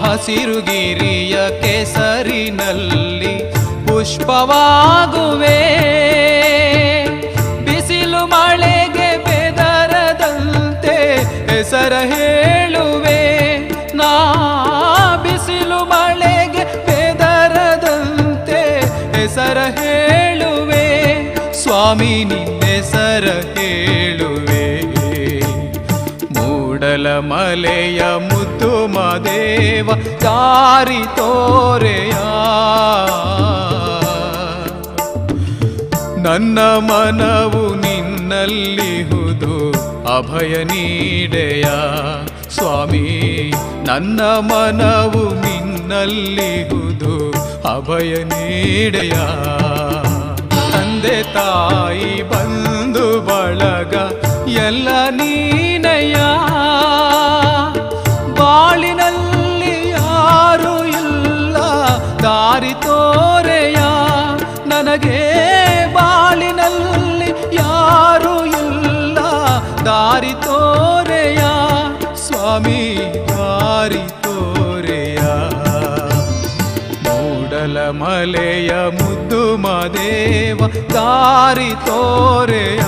ಹಸಿರುಗಿರಿಯ ಕೆಸರಿನಲ್ಲಿ ಪುಷ್ಪವಾಗುವೆ, ಬಿಸಿಲು ಮಳೆಗೆ ಬೆದರದಂತೆ ಹೆಸರ ಹೇಳುವೆ. ನಾ ಬಿಸಿಲು ಮಳೆಗೆ ಬೆದರದಂತೆ ಹೆಸರ ಹೇಳುವೆ, ಸ್ವಾಮಿ ನಿನ್ನೆಸರ ಹೇಳುವೆ. ಮೂಡಲ ಮಲೆಯ ಮುದ್ದು ಮದೇವ ದಾರಿ ತೋರೆಯ, ನನ್ನ ಮನವು ನಿನ್ನಲ್ಲಿಹುದು ಅಭಯ ನೀಡೆಯ. ಸ್ವಾಮಿ ನನ್ನ ಮನವು ನಿನ್ನಲ್ಲಿಹುದು ಅಭಯ ನೀಡೆಯ. ತಂದೆ ತಾಯಿ ಬಂಧು ಬಳಗ ಎಲ್ಲ ನೀನಯ್ಯ, ಬಾಳಿನಲ್ಲಿ ಯಾರು ಇಲ್ಲ ದಾರಿ ತೋರೆಯ. ನನಗೆ ಬಾಳಿನಲ್ಲಿ ಯಾರು ಇಲ್ಲ ದಾರಿ ತೋರೆಯ, ಸ್ವಾಮಿ ದಾರಿ ತೋರೆಯ. ಮೂಡಲ ಮಲೆಯ ಮುದ್ದು ಮದೇವ ದಾರಿ ತೋರೆಯ.